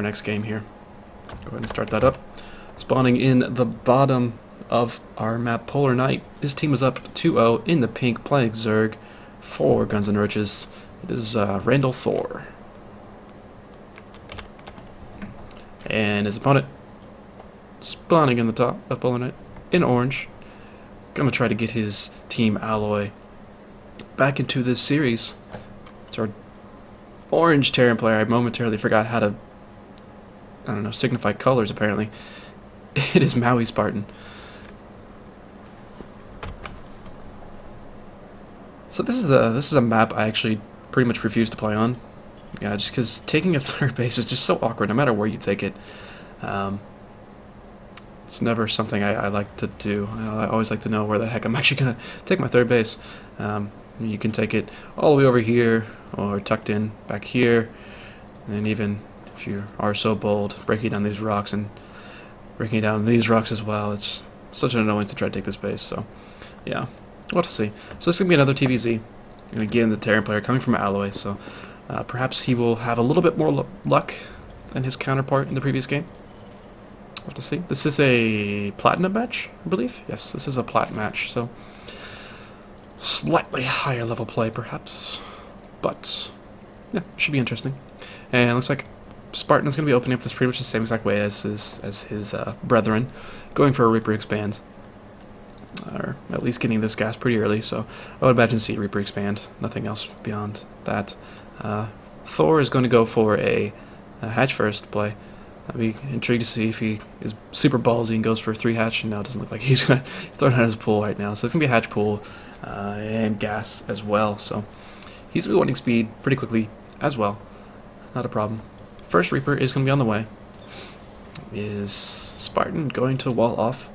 our next game here. Go ahead and start that up. Spawning in the bottom of our map, Polar Knight. His team is up 2-0 in the pink, playing Zerg for Guns and Roaches. It is RandAlThor. And his opponent spawning in the top of Polar Knight in orange. Gonna try to get his team AlloyE back into this series. It's our orange Terran player. I momentarily forgot how to, I don't know, signify colors apparently. It is MauiSpartan. So this is a map I actually pretty much refuse to play on. Yeah, just because taking a third base is just so awkward no matter where you take it. It's never something I like to do. I always like to know where the heck I'm actually going to take my third base. You can take it all the way over here or tucked in back here. And even if you are so bold, breaking down these rocks and breaking down these rocks as well. It's such an annoyance to try to take this base. So, yeah, we'll have to see. So this is going to be another TVZ. And again, the Terran player coming from AlloyE. So perhaps he will have a little bit more luck than his counterpart in the previous game. We'll have to see. This is a Platinum match, I believe. Yes, this is a Plat match. So slightly higher level play, perhaps. But, yeah, should be interesting. And it looks like Spartan is going to be opening up this pretty much the same exact way as his brethren, going for a Reaper expand, or at least getting this gas pretty early. So I would imagine see Reaper expand, nothing else beyond that. Thor is going to go for a hatch first play. I'd be intrigued to see if he is super ballsy and goes for a 3 hatch. And now it doesn't look like he's going to throw it out of his pool right now. So it's going to be a hatch pool and gas as well. So he's going to be wanting speed pretty quickly as well. Not a problem. First Reaper is going to be on the way. Is Spartan going to wall off?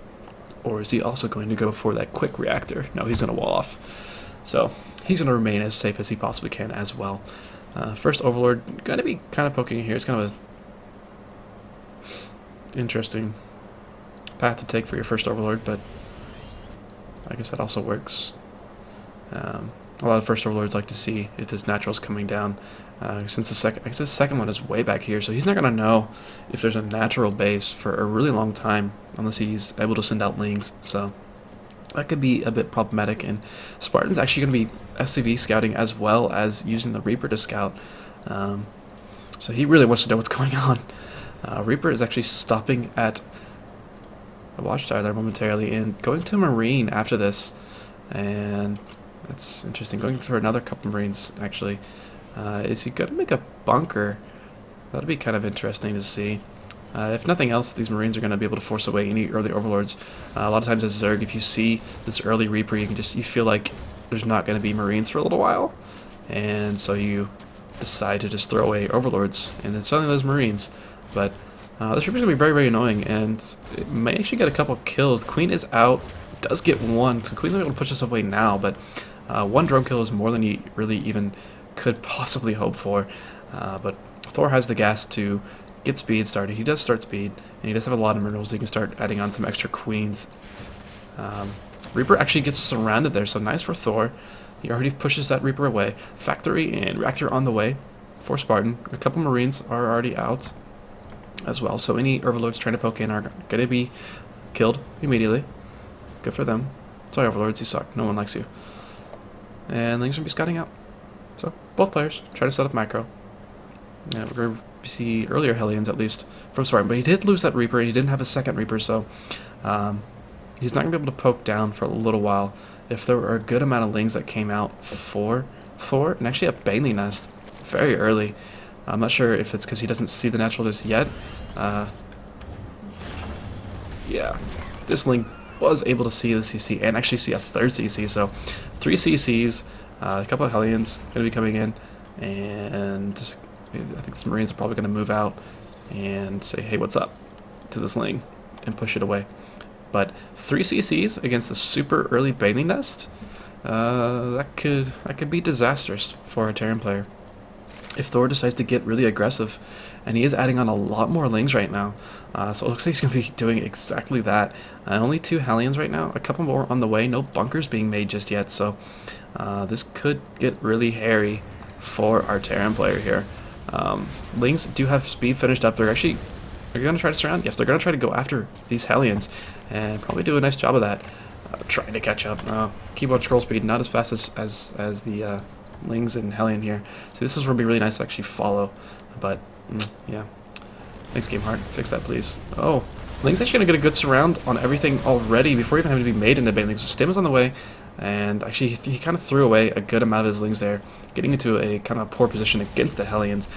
Or is he also going to go for that quick reactor? No, he's going to wall off. So he's going to remain as safe as he possibly can as well. First Overlord, going to be kind of poking here. It's kind of a interesting path to take for your first Overlord, but I guess that also works. A lot of first Overlords like to see if his natural's coming down. Since the second one is way back here, so he's not going to know if there's a natural base for a really long time unless he's able to send out lings. So that could be a bit problematic, and Spartan's actually going to be SCV scouting as well as using the Reaper to scout. So he really wants to know what's going on. Reaper is actually stopping at the watchtower there momentarily and going to Marine after this, and that's interesting. Going for another couple Marines actually. Is he going to make a bunker? That'd be kind of interesting to see. If nothing else, these Marines are going to be able to force away any early Overlords. A lot of times as Zerg, if you see this early Reaper, you feel like there's not going to be Marines for a little while, and so you decide to just throw away Overlords, and then suddenly there's Marines. But this Reaper's going to be very, very annoying, and it may actually get a couple kills. The Queen is out, does get one, so Queen's able to push this away now, but one drone kill is more than he really even could possibly hope for. But Thor has the gas to get speed started. He does start speed, and he does have a lot of minerals. He can start adding on some extra queens. Reaper actually gets surrounded there, so nice for Thor. He already pushes that Reaper away. Factory and reactor on the way for Spartan. A couple Marines are already out as well, so any Overlords trying to poke in are going to be killed immediately. Good for them. Sorry, Overlords, you suck. No one likes you. And Ling's going to be scouting out. So, both players try to set up macro. Yeah, we're going to see earlier Hellions, at least, from Spartan. But he did lose that Reaper, and he didn't have a second Reaper, so he's not going to be able to poke down for a little while. If there were a good amount of Lings that came out for Thor, and actually a Bailey Nest very early. I'm not sure if it's because he doesn't see the natural just yet. Yeah, this Ling was able to see the CC, and actually see a third CC, so 3 CCs. A couple of Hellions going to be coming in, and I think these Marines are probably going to move out and say, hey, what's up, to this Ling, and push it away. But 3 CCs against the super early Bailey Nest, that could be disastrous for a Terran player. If Thor decides to get really aggressive, and he is adding on a lot more Lings right now, so it looks like he's going to be doing exactly that. Only 2 Hellions right now, a couple more on the way, no bunkers being made just yet, so this could get really hairy for our Terran player here. Lings do have speed finished up. They're going to try to surround. Yes, they're going to try to go after these Hellions and probably do a nice job of that. Trying to catch up. Keyboard scroll speed not as fast as the Lings and Hellion here. So this is going to be really nice to actually follow. But yeah, thanks Game Heart. Fix that please. Oh, Ling's actually going to get a good surround on everything already before even having to be made into Banelings. So Stim is on the way, and actually he kind of threw away a good amount of his Lings there, getting into a kind of poor position against the Hellions.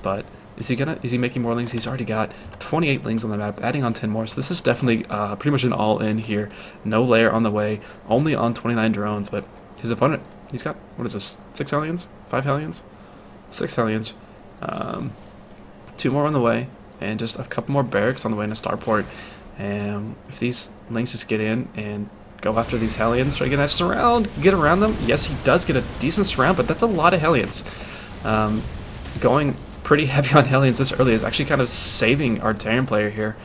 But is he making more Lings? He's already got 28 Lings on the map, adding on 10 more. So this is definitely pretty much an all-in here. No lair on the way, only on 29 drones. But his opponent, he's got, what is this, 6 Hellions? 5 Hellions? 6 Hellions. 2 more on the way, and just a couple more barracks on the way into Starport. And if these Lings just get in and go after these Hellions, try to get a nice surround, get around them. Yes, he does get a decent surround, but that's a lot of Hellions. Going pretty heavy on Hellions this early is actually kind of saving our Terran player here.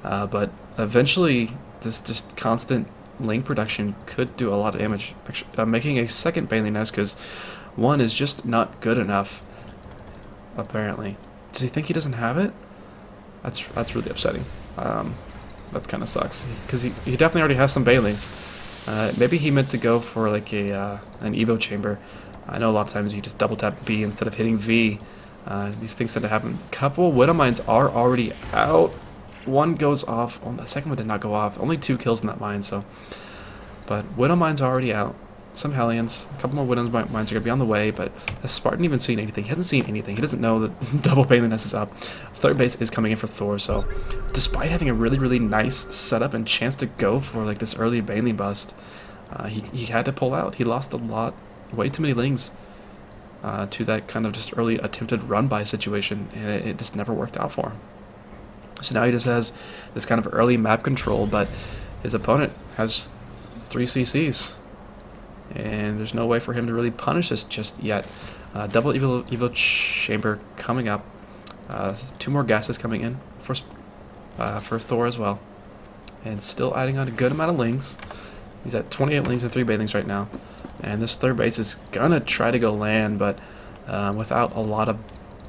But eventually, this just constant Ling production could do a lot of damage. Actually, making a second Baneling nest because one is just not good enough, apparently. Does he think he doesn't have it? That's really upsetting. That kind of sucks because he definitely already has some Banelings. Maybe he meant to go for like an Evo chamber. I know a lot of times you just double tap B instead of hitting V. These things tend to happen. Couple Widow Mines are already out. One goes off. Oh, the second one did not go off. Only 2 kills in that mine. So, but Widow Mines are already out. Some Hellions, a couple more Widow Mines are going to be on the way, but has Spartan even seen anything? He hasn't seen anything. He doesn't know that double Baneling nest is up. Third base is coming in for Thor, so despite having a really, really nice setup and chance to go for like this early Baneling bust, he had to pull out. He lost a lot, way too many Lings to that kind of just early attempted run-by situation, and it just never worked out for him. So now he just has this kind of early map control, but his opponent has 3 CCs. And there's no way for him to really punish this just yet. Double Evo chamber coming up. 2 more gases coming in for Thor as well. And still adding on a good amount of Lings. He's at 28 Lings and 3 Banelings right now. And this third base is going to try to go land, but without a lot of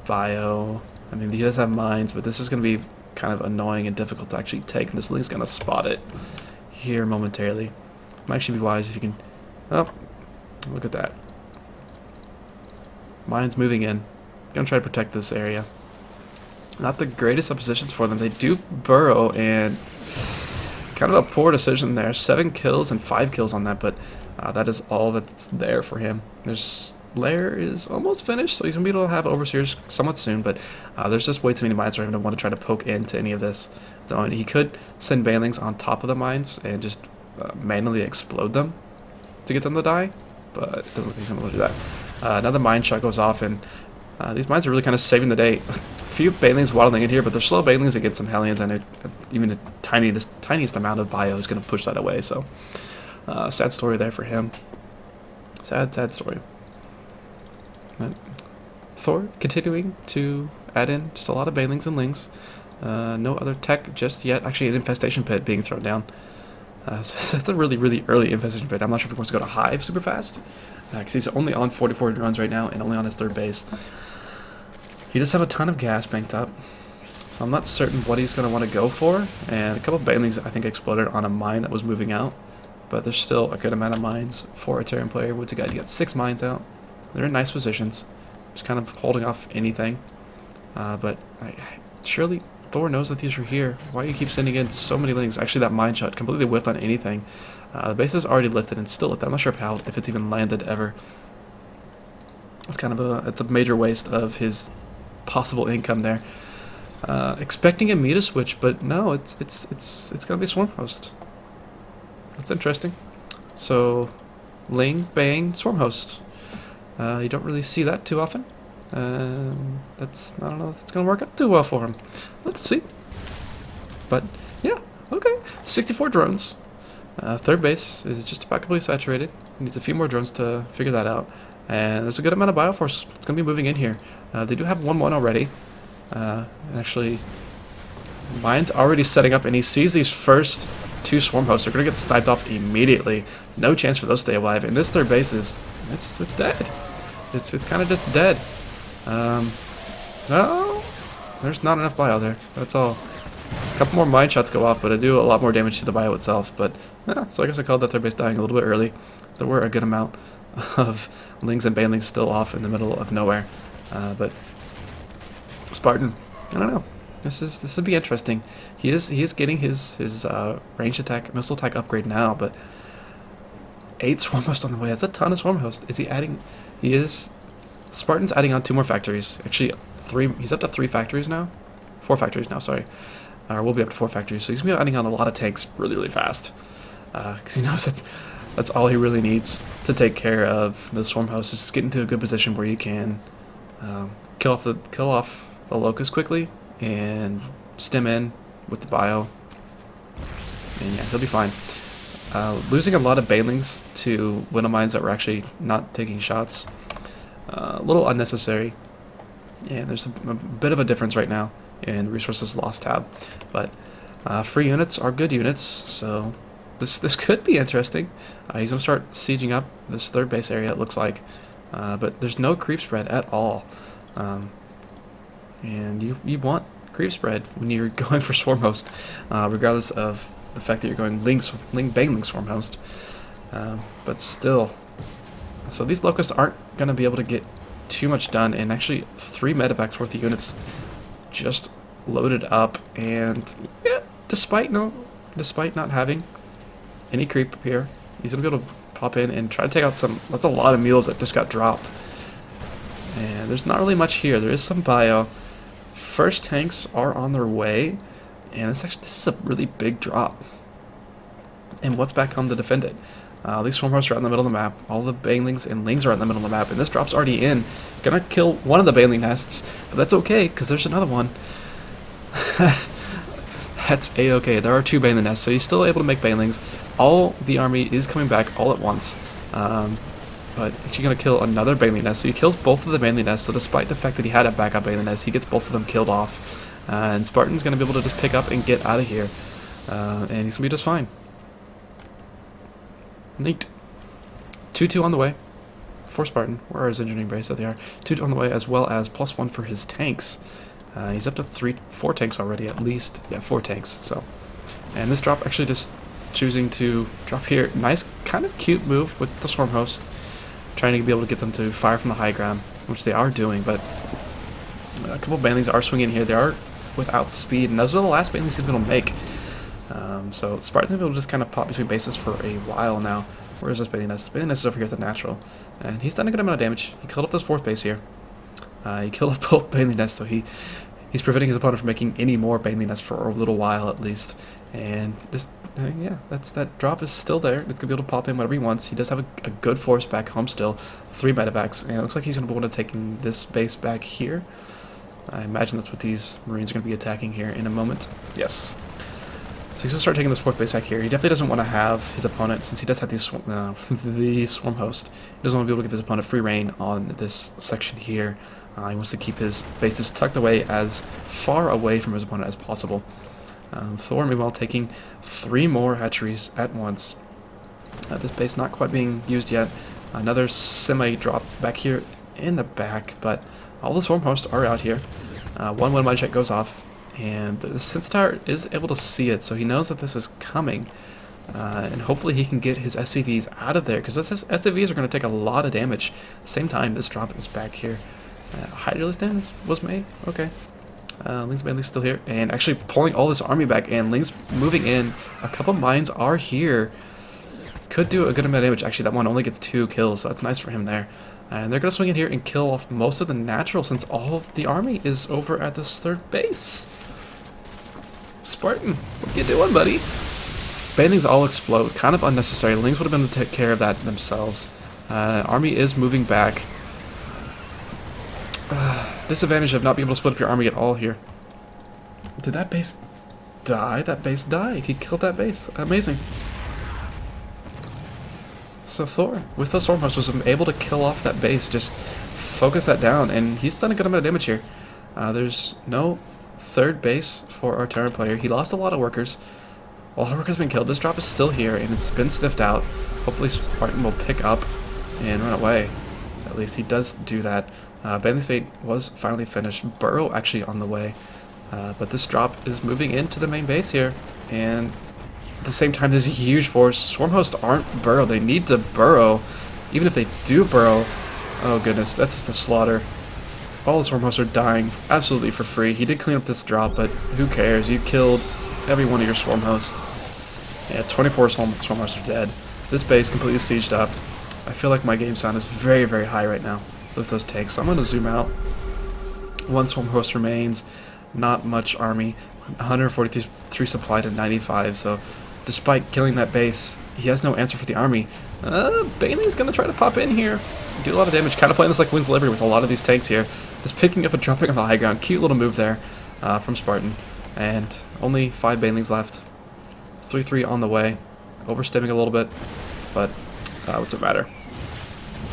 bio. I mean, he does have mines, but this is going to be kind of annoying and difficult to actually take. And this Ling's going to spot it here momentarily. Might actually be wise if you can... Oh, look at that. Mines moving in. Gonna try to protect this area. Not the greatest of positions for them. They do burrow, and kind of a poor decision there. 7 kills and 5 kills on that, but that is all that's there for him. There's lair is almost finished, so he's gonna be able to have overseers somewhat soon, but there's just way too many mines for him to want to try to poke into any of this. He could send Banelings on top of the mines and just manually explode them to get them to die, but it doesn't look like he's able to do that. Another mine shot goes off, and these mines are really kind of saving the day. A few Banelings waddling in here, but they're slow Banelings against some Hellions, and even the tiniest amount of bio is going to push that away. So, sad story there for him. Sad story. But Thor continuing to add in just a lot of Banelings and Lings. No other tech just yet. Actually, an infestation pit being thrown down. So that's a really, really early infestation pit. I'm not sure if he wants to go to Hive super fast, because he's only on 44 runs right now and only on his third base. He does have a ton of gas banked up, so I'm not certain what he's going to want to go for. And a couple of Banelings, I think, exploded on a mine that was moving out, but there's still a good amount of mines for a Terran player. Woods a guy to get 6 mines out. They're in nice positions, just kind of holding off anything. But surely Thor knows that these are here. Why do you keep sending in so many Lings? Actually, that mine shot completely whiffed on anything. The base is already lifted and still lifted. I'm not sure if it's even landed ever. It's kind of it's a major waste of his possible income there. Expecting a meta switch, but no, it's gonna be Swarm Host. That's interesting. So, Ling, Bang, Swarm Host. You don't really see that too often. I don't know if it's gonna work out too well for him. Let's see. But yeah, okay. 64 drones. Third base is just about completely saturated. Needs a few more drones to figure that out. And there's a good amount of Bioforce. It's gonna be moving in here. They do have 1-1 already. And actually, mine's already setting up, and he sees these first 2 Swarm Hosts. They're gonna get sniped off immediately. No chance for those to stay alive. And this third base is it's dead. It's kind of just dead. No, there's not enough bio there. That's all. A couple more mine shots go off, but I do a lot more damage to the bio itself. But so I guess I called that third base dying a little bit early. There were a good amount of Lings and Banelings still off in the middle of nowhere. But Spartan, I don't know. This would be interesting. He is getting his ranged attack, missile attack upgrade now, but 8 Swarm Host on the way. That's a ton of Swarm Host. Is he adding? He is. Spartan's adding on 2 more factories. Actually, 3. He's up to 3 factories now. 4 factories now. Sorry. We'll be up to 4 factories. So he's gonna be adding on a lot of tanks really fast. Because he knows that's all he really needs to take care of the Swarm Host. Is just get into a good position where you can kill off the Locust quickly and stem in with the bio. And yeah, he'll be fine. Losing a lot of Banelings to Widow Mines that were actually not taking shots. A little unnecessary. And there's a bit of a difference right now in resources lost tab. But free units are good units, so this could be interesting. He's going to start sieging up this third base area, it looks like. But there's no creep spread at all. And you want creep spread when you're going for Swarm Host, regardless of the fact that you're going Baneling Swarm Host. But still, so these Locusts aren't going to be able to get too much done, and actually 3 medevacs worth of units just loaded up, and yeah, despite not having any creep here, he's going to be able to pop in and try to take out some. That's a lot of mules that just got dropped. And there's not really much here. There is some bio. First tanks are on their way, and this is a really big drop. And what's back home to defend it? These Swarm Hosts are out in the middle of the map. All the Banelings and Lings are out in the middle of the map, and this drop's already in. Gonna kill one of the Baneling nests, but that's okay, because there's another one. That's a-okay. There are 2 Baneling nests, so he's still able to make Banelings. All the army is coming back all at once. But he's going to kill another Baneling nest, so he kills both of the Baneling nests, so despite the fact that he had a backup Baneling nest, he gets both of them killed off. And Spartan's going to be able to just pick up and get out of here. And he's going to be just fine. Neat. 2-2 on the way for Spartan. Where are his engineering base? There they are. 2 on the way, as well as +1 for his tanks. He's up to 4 tanks already, at least. Yeah, 4 tanks. So, and this drop actually just choosing to drop here. Nice, kind of cute move with the Swarm Host. Trying to be able to get them to fire from the high ground, which they are doing, but a couple Banelings are swinging here. They are without speed, and those are the last Banelings he's able to make. So Spartan's able to just kind of pop between bases for a while now. Where is this Baneling nest? Baneling nest is over here at the natural, and he's done a good amount of damage. He killed off this 4th base here. He killed off both Baneling nests, so he's preventing his opponent from making any more Baneling nests for a little while at least. And this, yeah, that drop is still there. It's gonna be able to pop in whatever he wants. He does have a good force back home still. 3 medevacs, and it looks like he's gonna be able to take this base back here. I imagine that's what these Marines are gonna be attacking here in a moment. Yes. So he's going to start taking this 4th base back here. He definitely doesn't want to have his opponent, since he does have these the Swarm Host, he doesn't want to be able to give his opponent free reign on this section here. He wants to keep his bases tucked away as far away from his opponent as possible. Thor, meanwhile, taking 3 more hatcheries at once. This base not quite being used yet. Another semi-drop back here in the back, but all the Swarm Hosts are out here. One mine check goes off. And the Sense Tower is able to see it, so he knows that this is coming. And hopefully he can get his SCVs out of there, because his SCVs are going to take a lot of damage. Same time, this drop is back here. Hydro stand was made? Okay. Ling's mainly still here, and actually pulling all this army back, and Ling's moving in. A couple mines are here. Could do a good amount of damage. Actually, that one only gets 2 kills, so that's nice for him there. And they're going to swing in here and kill off most of the natural, since all of the army is over at this 3rd base. Spartan, what are you doing, buddy? Banelings all explode. Kind of unnecessary. Lings would have been able to take care of that themselves. Army is moving back. Disadvantage of not being able to split up your army at all here. Did that base die? That base died. He killed that base. Amazing. So Thor, with those Storm Hosts, was able to kill off that base. Just focus that down, and he's done a good amount of damage here. There's no 3rd base for our Terran player. He lost a lot of workers. A lot of workers have been killed. This drop is still here, and it's been sniffed out. Hopefully Spartan will pick up and run away. At least he does do that. Bailey's bait was finally finished. Burrow actually on the way. But this drop is moving into the main base here. And at the same time, there's a huge force. Swarm hosts aren't burrow. They need to burrow. Even if they do burrow, oh goodness, that's just a slaughter. All the swarm hosts are dying absolutely for free. He did clean up this drop, but who cares? You killed every one of your swarm hosts. Yeah, 24 swarm hosts are dead. This base completely sieged up. I feel like my game sound is very, very high right now with those tanks. So I'm going to zoom out. One swarm host remains. Not much army. 143 supply to 95. So despite killing that base, he has no answer for the army. Bailey's going to try to pop in here. Do a lot of damage. Kind of playing this like Wins Liberty with a lot of these tanks here. Just picking up and dropping on the high ground. Cute little move there from Spartan. And only 5 Banelings left. 3-3 on the way. Overstepping a little bit. But what's it matter?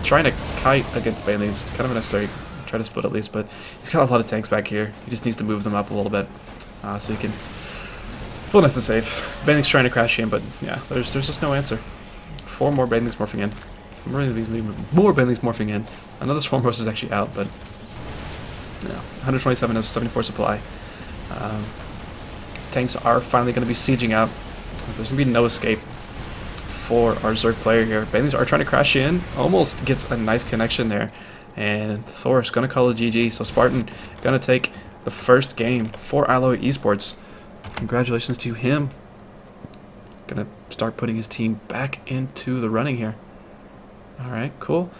Trying to kite against Banelings. Kind of unnecessary. Try to split at least. But he's got a lot of tanks back here. He just needs to move them up a little bit. So he can full nest is safe. Banelings trying to crash in. But yeah, there's just no answer. 4 more Banelings morphing in. More Banelings morphing in. Another Swarm Host is actually out, but yeah, 127 of 74 supply. Tanks are finally going to be sieging out. There's going to be no escape for our Zerg player here. Banelings are trying to crash in. Almost gets a nice connection there. And Thor is going to call it GG. So Spartan going to take the first game for AlloyE eSports. Congratulations to him. Going to start putting his team back into the running here. Alright, cool.